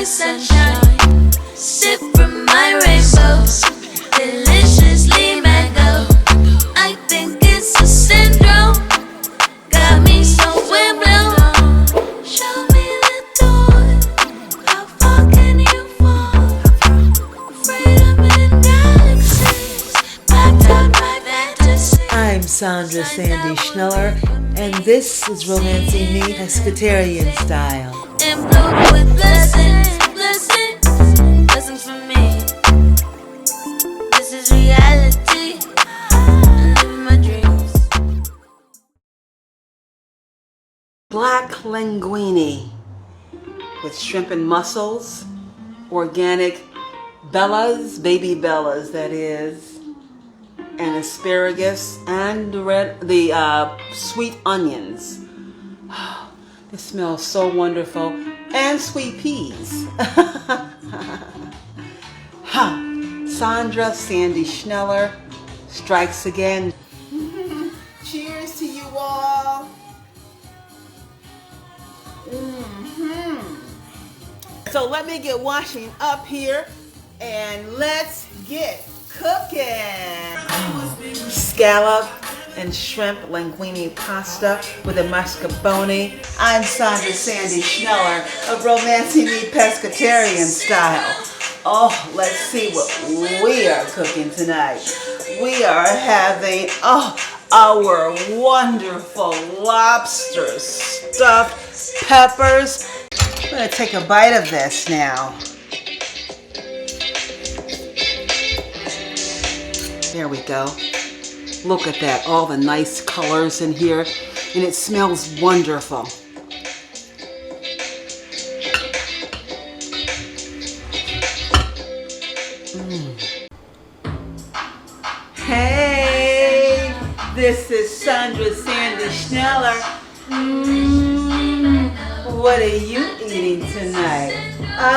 my sunshine. Sip from my rainbow, deliciously mango. I think it's a syndrome, got me so blown. Show me the door, how far can you fall? Freedom in galaxies, packed out my fantasy. I'm Sandra Sandy Schneller, and this is Romancing Me Pescatarian Style. And blow with blessings, blessings, blessings for me. This is reality, I live my dreams. Black linguine with shrimp and mussels, organic bellas, baby bellas that is, and asparagus and the sweet onions. It smells so wonderful. And sweet peas. Sandra Sandy Schneller strikes again. Cheers to you all. So let me get washing up here and let's get cooking. Scallop and shrimp linguine pasta with a mascarpone. I'm Sandra Sandy Schneller of Romancing Me Pescatarian Style. Oh, let's see what we are cooking tonight. We are having our wonderful lobster stuffed peppers. I'm gonna take a bite of this now. There we go. Look at that, all the nice colors in here, and it smells wonderful. Hey, this is Sandra Sandy Schneller. What are you eating tonight? Oh,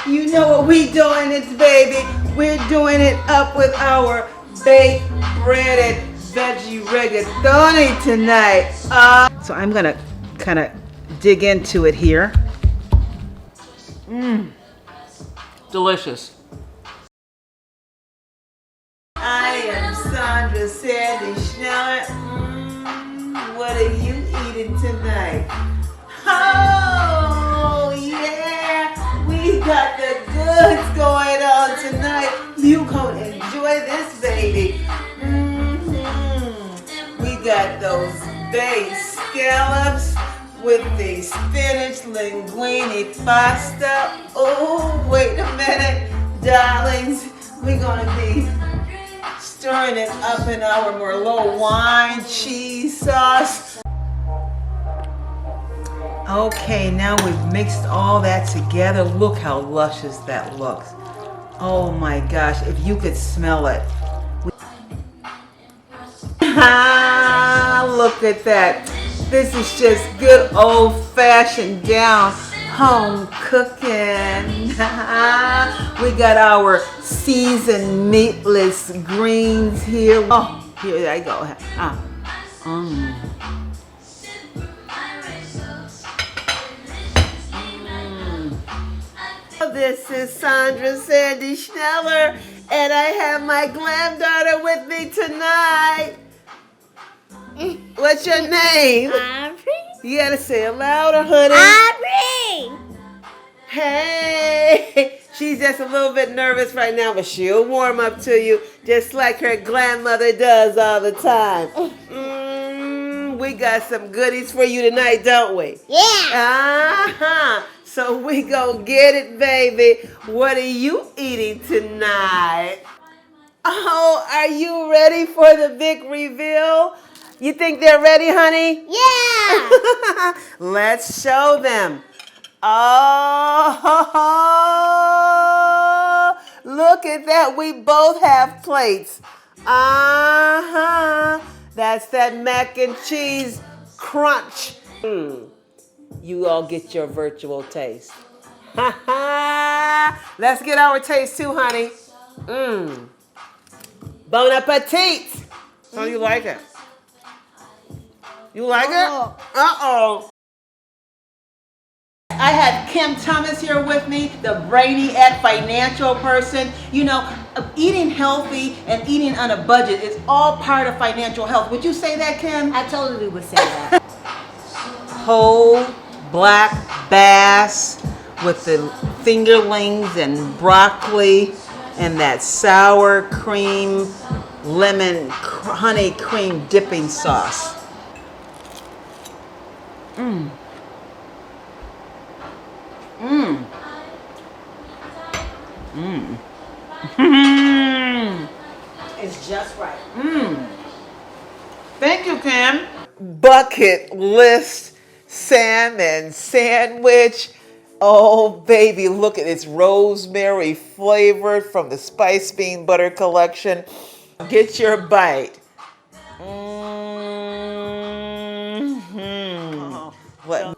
you know what we doing it, baby. We're doing it up with our baked breaded veggie rigatoni tonight. So I'm gonna kind of dig into it here. Delicious. I am Sandra Sandy Schneller. What are you eating tonight? Oh yeah, we got the goods going on tonight. You gonna enjoy this, baby. We got those baked scallops with the spinach linguine pasta. Oh, wait a minute, darlings. We're gonna be stirring it up in our Merlot wine cheese sauce. Okay, now we've mixed all that together. Look how luscious that looks. Oh my gosh, if you could smell it. Look at that. This is just good old-fashioned down-home cooking. We got our seasoned meatless greens here. Oh, here I go. This is Sandra Sandy Schneller, and I have my granddaughter with me tonight. What's your name? Aubrey. You gotta say it louder, honey. Aubrey. Hey, she's just a little bit nervous right now, but she'll warm up to you just like her grandmother does all the time. We got some goodies for you tonight, don't we? Yeah. So we gonna get it, baby. What are you eating tonight? Oh, are you ready for the big reveal? You think they're ready, honey? Yeah. Let's show them. Oh, look at that. We both have plates. That's that mac and cheese crunch. You all get your virtual taste. Let's get our taste too, honey. Bon appetit. How do you like it? You like it? Uh-oh. I had Kim Thomas here with me, the brainiac financial person. You know, eating healthy and eating on a budget is all part of financial health. Would you say that, Kim? I totally would say that. Whole black bass with the fingerlings and broccoli and that sour cream, lemon, honey cream dipping sauce. Mmm. Mmm. Mmm. It's just right. Mmm. Thank you, Kim. Bucket list salmon sandwich. Oh, baby, look at it's rosemary flavored from the Spice Bean Butter Collection. Get your bite. What?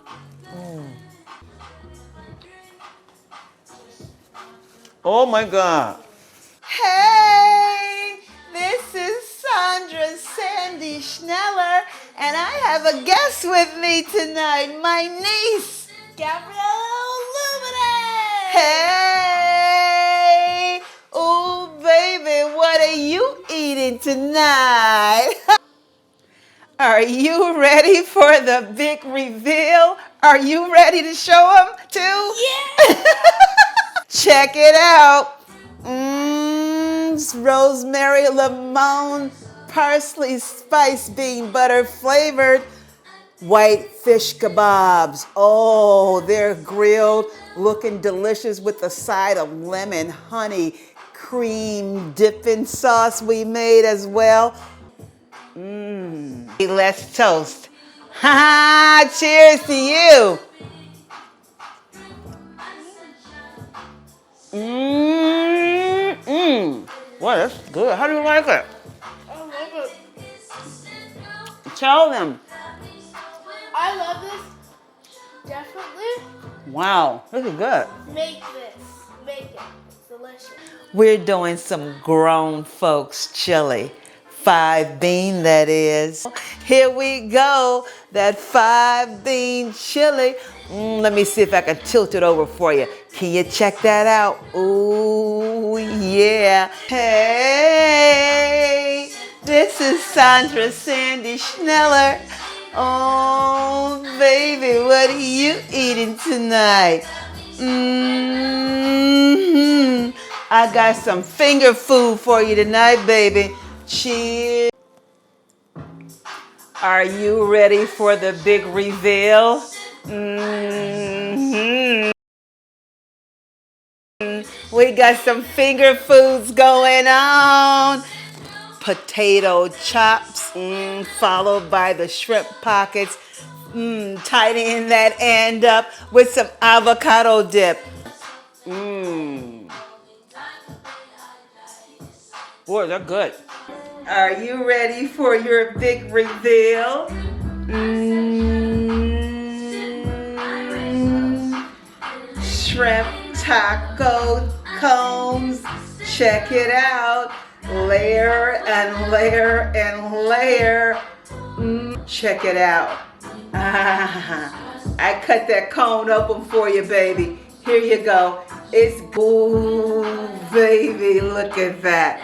Oh my God. Hey, this is Sandra Sandy Schneller, and I have a guest with me tonight, my niece, Gabrielle Illuminate! Hey! Oh, baby, what are you eating tonight? Are you ready for the big reveal? Are you ready to show them too? Yeah! Check it out. Rosemary, lemon, parsley, spice bean butter flavored white fish kebabs. Oh, they're grilled, looking delicious with a side of lemon, honey, cream dipping sauce we made as well. Let's toast. Ha ha! Cheers to you. Well, that's good. How do you like it? I love it. Tell them. I love this. Definitely Wow, this is good. make this. Make it. It's delicious. We're doing some grown folks chili. 5 bean, that is. Here we go. That 5 bean chili. Let me see if I can tilt it over for you. Can you check that out? Ooh, yeah. Hey, this is Sandra Sandy Schneller. Oh, baby, what are you eating tonight? I got some finger food for you tonight, baby. Cheers. Are you ready for the big reveal? We got some finger foods going on. Potato chops, followed by the shrimp pockets. Tidying that end up with some avocado dip. Boy, they're good. Are you ready for your big reveal? Shrimp taco cones. Check it out. Layer and layer and layer. Check it out. I cut that cone open for you, baby. Here you go. It's ooh, baby, look at that.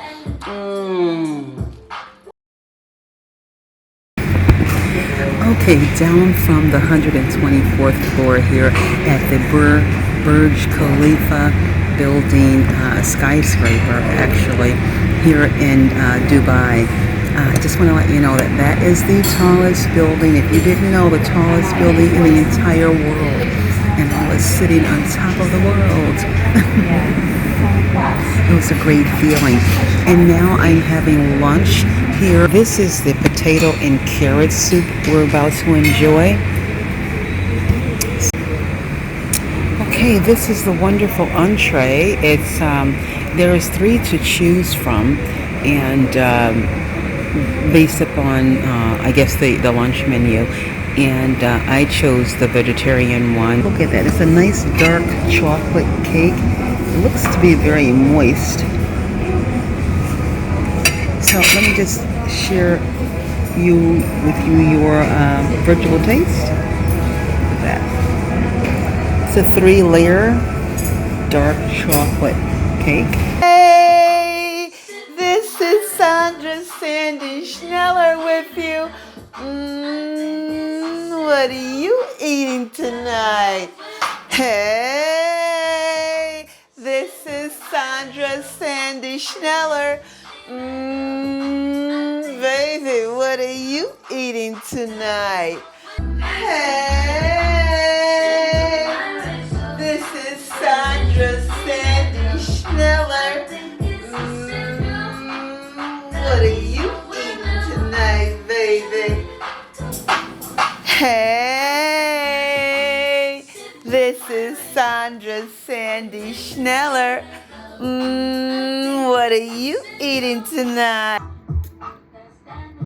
Okay, down from the 124th floor here at the Burj Khalifa building, skyscraper actually, here in Dubai. I just want to let you know that that is the tallest building, if you didn't know, the tallest building in the entire world. And I was sitting on top of the world. It was a great feeling. And now I'm having lunch here. This is the potato and carrot soup we're about to enjoy. Okay, this is the wonderful entree. It's there's 3 to choose from, and based upon I guess the lunch menu. And I chose the vegetarian one. Look at that. It's a nice dark chocolate cake. It looks to be very moist. So let me just share with you your virtual taste. Look at that. It's a 3-layer dark chocolate cake. Hey, this is Sandra Sandy Schneller with you. What are you eating tonight? Hey, this is Sandra Sandy Schneller. Baby, what are you eating tonight? Hey, this is Sandra Sandy Schneller. What are you eating tonight, baby? Hey, this is Sandra Sandy Schneller. What are you eating tonight?